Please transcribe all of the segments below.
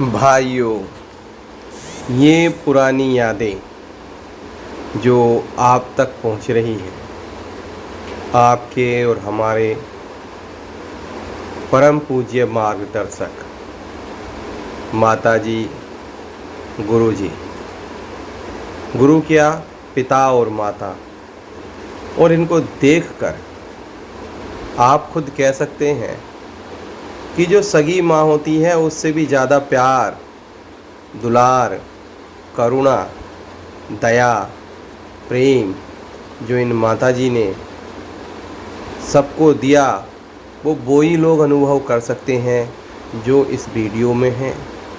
भाइयों, ये पुरानी यादें जो आप तक पहुंच रही हैं, आपके और हमारे परम पूज्य मार्गदर्शक माताजी, गुरुजी, गुरु क्या, पिता और माता, और इनको देखकर आप खुद कह सकते हैं कि जो सगी माँ होती है उससे भी ज़्यादा प्यार, दुलार, करुणा, दया, प्रेम जो इन माताजी ने सबको दिया, वो ही लोग अनुभव कर सकते हैं जो इस वीडियो में हैं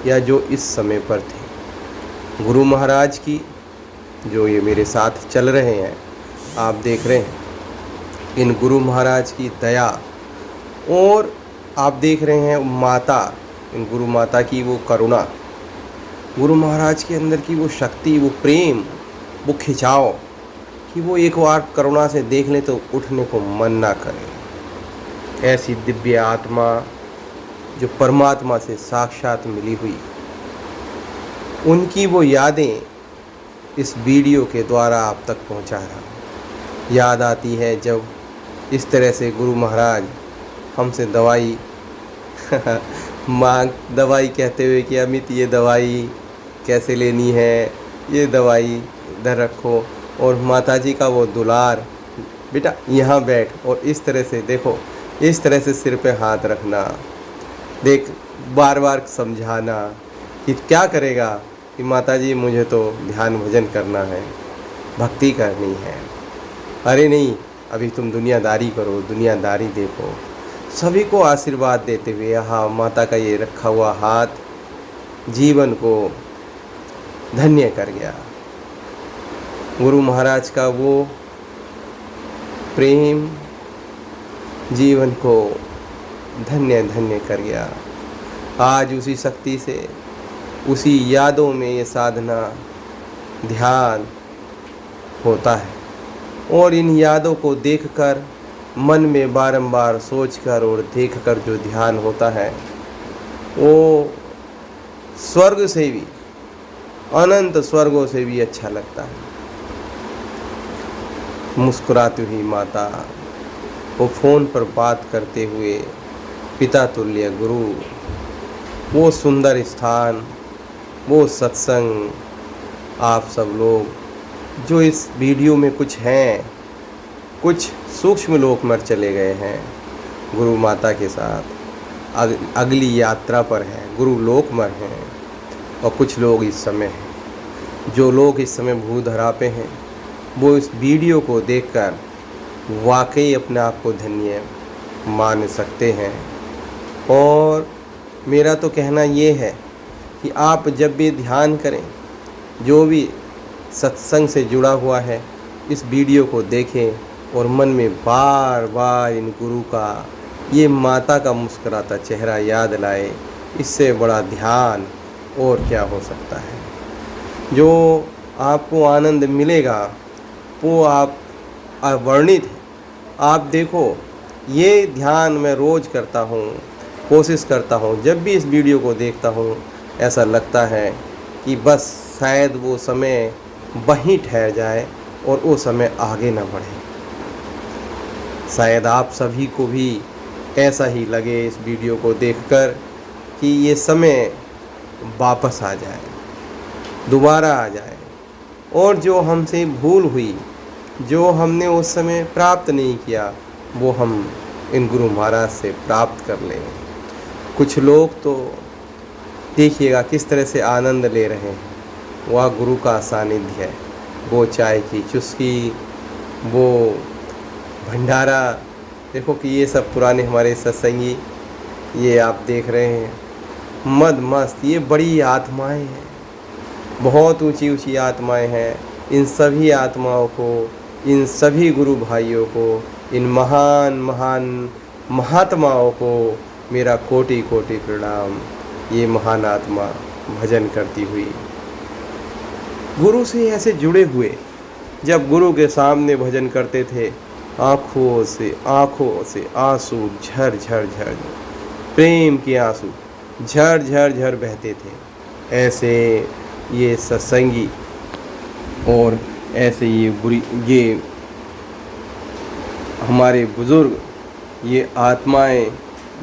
या जो इस समय पर थे। गुरु महाराज की जो ये मेरे साथ चल रहे हैं, आप देख रहे हैं, इन गुरु महाराज की दया, और आप देख रहे हैं माता, इन गुरु माता की वो करुणा, गुरु महाराज के अंदर की वो शक्ति, वो प्रेम, वो खिंचाव कि वो एक बार करुणा से देख लें तो उठने को मन ना करे। ऐसी दिव्य आत्मा जो परमात्मा से साक्षात मिली हुई, उनकी वो यादें इस वीडियो के द्वारा आप तक पहुंचा रहा हूँ। याद आती है जब इस तरह से गुरु महाराज हमसे दवाई दवाई कहते हुए कि अमित ये दवाई कैसे लेनी है, ये दवाई इधर रखो, और माताजी का वो दुलार, बेटा यहाँ बैठ, और इस तरह से देखो, इस तरह से सिर पे हाथ रखना, देख बार बार समझाना कि क्या करेगा कि माताजी मुझे तो ध्यान भजन करना है, भक्ति करनी है। अरे नहीं, अभी तुम दुनियादारी करो, दुनियादारी देखो। सभी को आशीर्वाद देते हुए हाँ, माता का ये रखा हुआ हाथ जीवन को धन्य कर गया। गुरु महाराज का वो प्रेम जीवन को धन्य धन्य कर गया। आज उसी शक्ति से, उसी यादों में ये साधना, ध्यान होता है, और इन यादों को देखकर, मन में बारंबार सोचकर और देखकर जो ध्यान होता है, वो स्वर्ग से भी, अनंत स्वर्गों से भी अच्छा लगता है। मुस्कुराती हुई माता, वो फ़ोन पर बात करते हुए पिता तुल्य गुरु, वो सुंदर स्थान, वो सत्संग, आप सब लोग जो इस वीडियो में कुछ हैं, कुछ सूक्ष्म लोक में चले गए हैं गुरु माता के साथ, अगली यात्रा पर हैं, गुरु लोक में हैं, और कुछ लोग इस समय हैं। जो लोग इस समय भूधरा पे हैं, वो इस वीडियो को देखकर वाकई अपने आप को धन्य मान सकते हैं। और मेरा तो कहना ये है कि आप जब भी ध्यान करें, जो भी सत्संग से जुड़ा हुआ है, इस वीडियो को देखें और मन में बार बार इन गुरु का, ये माता का मुस्कुराता चेहरा याद लाए। इससे बड़ा ध्यान और क्या हो सकता है। जो आपको आनंद मिलेगा वो आप अवर्णित है। आप देखो, ये ध्यान मैं रोज़ करता हूँ, कोशिश करता हूँ, जब भी इस वीडियो को देखता हूँ ऐसा लगता है कि बस शायद वो समय वहीं ठहर जाए और वो समय आगे ना बढ़े। शायद आप सभी को भी ऐसा ही लगे इस वीडियो को देखकर कि ये समय वापस आ जाए, दोबारा आ जाए, और जो हमसे भूल हुई, जो हमने उस समय प्राप्त नहीं किया, वो हम इन गुरु महाराज से प्राप्त कर लें। कुछ लोग तो देखिएगा किस तरह से आनंद ले रहे हैं, वह गुरु का सानिध्य है, वो चाय की चुस्की, वो भंडारा। देखो कि ये सब पुराने हमारे सत्संगी, ये आप देख रहे हैं, मद मस्त, ये बड़ी आत्माएं हैं, बहुत ऊंची ऊंची आत्माएं हैं। इन सभी आत्माओं को, इन सभी गुरु भाइयों को, इन महान महान महात्माओं को मेरा कोटि कोटि प्रणाम। ये महान आत्मा भजन करती हुई, गुरु से ऐसे जुड़े हुए, जब गुरु के सामने भजन करते थे, आँखों से आंसू झर झर झर, प्रेम के आंसू, झर झर झर बहते थे। ऐसे ये सत्संगी और ऐसे ये हमारे बुज़ुर्ग, ये आत्माएं,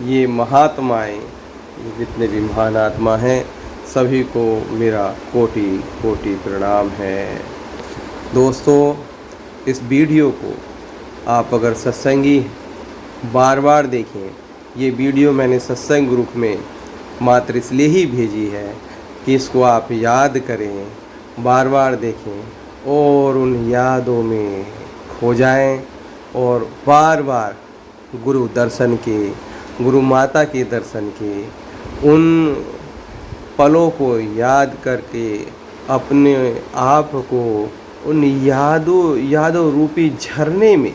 ये महात्माएं, ये जितने भी महान आत्मा हैं, सभी को मेरा कोटि कोटि प्रणाम है। दोस्तों, इस वीडियो को आप अगर सत्संगी बार बार देखें। ये वीडियो मैंने सत्संग ग्रुप में मात्र इसलिए ही भेजी है कि इसको आप याद करें, बार बार देखें और उन यादों में खो जाएं और बार बार गुरु दर्शन के, गुरु माता के दर्शन के उन पलों को याद करके अपने आप को उन यादों रूपी झरने में,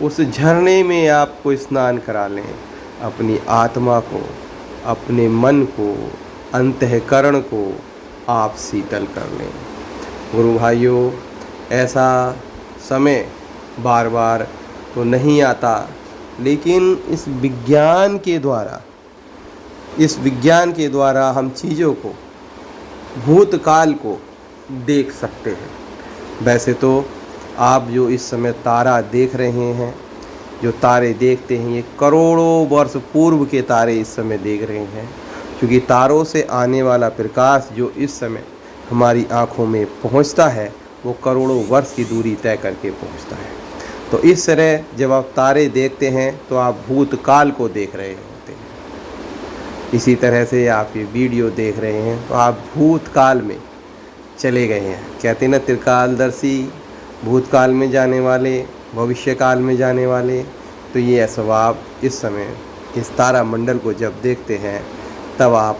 उस झरने में आपको स्नान करा लें। अपनी आत्मा को, अपने मन को, अंतःकरण को आप शीतल कर लें। गुरु भाइयों, ऐसा समय बार बार तो नहीं आता, लेकिन इस विज्ञान के द्वारा हम चीज़ों को, भूतकाल को देख सकते हैं। वैसे तो आप जो इस समय तारा देख रहे हैं, जो तारे देखते हैं, ये करोड़ों वर्ष पूर्व के तारे इस समय देख रहे हैं, क्योंकि तारों से आने वाला प्रकाश जो इस समय हमारी आँखों में पहुँचता है, वो करोड़ों वर्ष की दूरी तय करके पहुँचता है। तो इस तरह जब आप तारे देखते हैं तो आप भूतकाल को देख रहे होते हैं। इसी तरह से आप ये वीडियो देख रहे हैं तो आप भूतकाल में चले गए हैं। कहते हैं ना, त्रिकालदर्शी, भूतकाल में जाने वाले, भविष्यकाल में जाने वाले। तो ये ऐसा आप इस समय इस तारामंडल को जब देखते हैं तब आप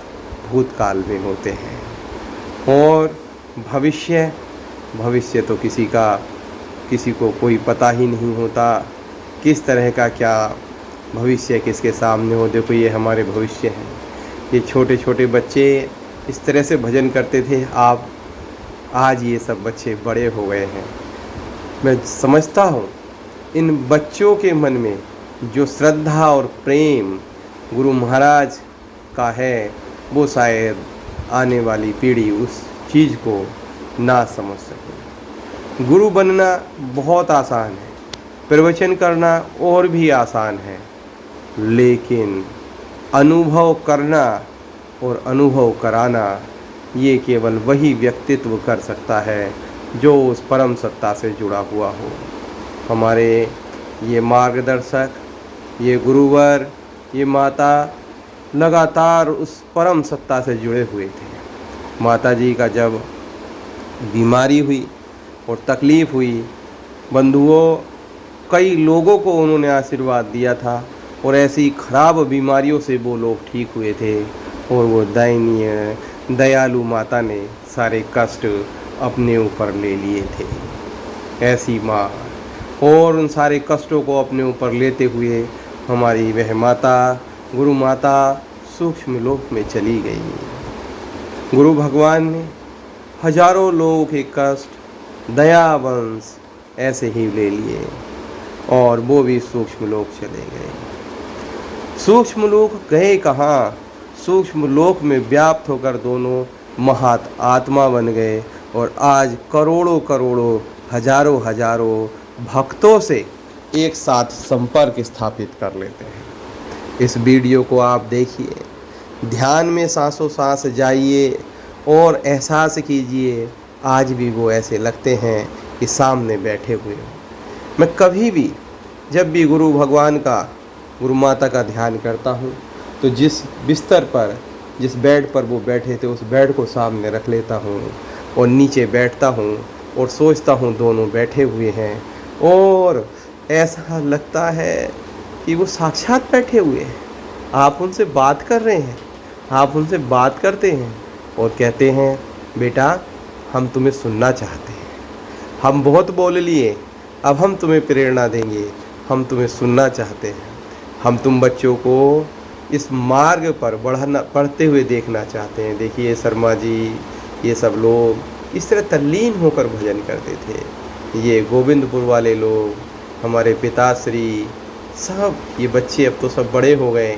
भूतकाल में होते हैं। और भविष्य तो किसी को कोई पता ही नहीं होता, किस तरह का क्या भविष्य किसके सामने हो। देखो, ये हमारे भविष्य हैं। ये छोटे छोटे बच्चे इस तरह से भजन करते थे, आज ये सब बच्चे बड़े हो गए हैं। मैं समझता हूँ इन बच्चों के मन में जो श्रद्धा और प्रेम गुरु महाराज का है, वो शायद आने वाली पीढ़ी उस चीज़ को ना समझ सके। गुरु बनना बहुत आसान है, प्रवचन करना और भी आसान है, लेकिन अनुभव करना और अनुभव कराना ये केवल वही व्यक्तित्व कर सकता है जो उस परम सत्ता से जुड़ा हुआ हो। हमारे ये मार्गदर्शक, ये गुरुवर, ये माता लगातार उस परम सत्ता से जुड़े हुए थे। माता जी का जब बीमारी हुई और तकलीफ़ हुई, बंधुओं, कई लोगों को उन्होंने आशीर्वाद दिया था और ऐसी खराब बीमारियों से वो लोग ठीक हुए थे। और वो दयनीय दयालु माता ने सारे कष्ट अपने ऊपर ले लिए थे। ऐसी माँ, और उन सारे कष्टों को अपने ऊपर लेते हुए हमारी वह माता, गुरु माता सूक्ष्म लोक में चली गई। गुरु भगवान ने हजारों लोगों के कष्ट दयावंश ऐसे ही ले लिए और वो भी सूक्ष्म लोक चले गए। सूक्ष्म लोक गए कहाँ? सूक्ष्म लोक में व्याप्त होकर दोनों महात आत्मा बन गए और आज करोड़ों करोड़ों, हजारों हजारों भक्तों से एक साथ संपर्क स्थापित कर लेते हैं। इस वीडियो को आप देखिए, ध्यान में सांसों सांस जाइए और एहसास कीजिए, आज भी वो ऐसे लगते हैं कि सामने बैठे हुए हों। मैं कभी भी जब भी गुरु भगवान का, गुरु माता का ध्यान करता हूँ तो जिस बिस्तर पर, जिस बेड पर वो बैठे थे, उस बेड को सामने रख लेता हूँ और नीचे बैठता हूँ और सोचता हूँ दोनों बैठे हुए हैं और ऐसा लगता है कि वो साक्षात बैठे हुए हैं। आप उनसे बात कर रहे हैं, आप उनसे बात करते हैं और कहते हैं, बेटा हम तुम्हें सुनना चाहते हैं, हम बहुत बोल लिए, अब हम तुम्हें प्रेरणा देंगे, हम तुम्हें सुनना चाहते हैं, हम तुम बच्चों को इस मार्ग पर बढ़ते हुए देखना चाहते हैं। देखिए शर्मा जी, ये सब लोग इस तरह तल्लीन होकर भजन करते थे। ये गोविंदपुर वाले लोग, हमारे पिताश्री, सब ये बच्चे अब तो सब बड़े हो गए,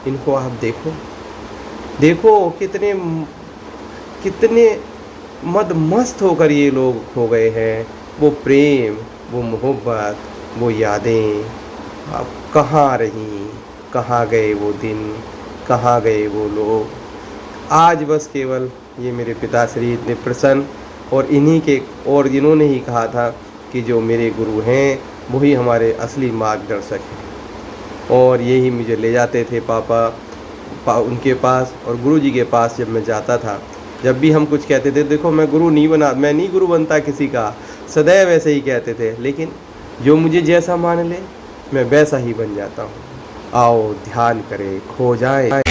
इनको आप देखो, देखो कितने कितने मदमस्त होकर ये लोग खो गए हैं। वो प्रेम, वो मोहब्बत, वो यादें अब कहाँ रहीं, कहाँ गए वो दिन, कहाँ गए वो लोग। आज बस केवल ये मेरे पिताश्री इतने प्रसन्न, और इन्हीं के, और इन्होंने ही कहा था कि जो मेरे गुरु हैं वही हमारे असली मार्गदर्शक हैं। और यही मुझे ले जाते थे उनके पास, और गुरु जी के पास जब मैं जाता था, जब भी हम कुछ कहते थे, देखो मैं मैं नहीं गुरु बनता किसी का, सदैव ऐसे ही कहते थे, लेकिन जो मुझे जैसा मान ले मैं वैसा ही बन जाता हूँ। आओ ध्यान करें, खो जाए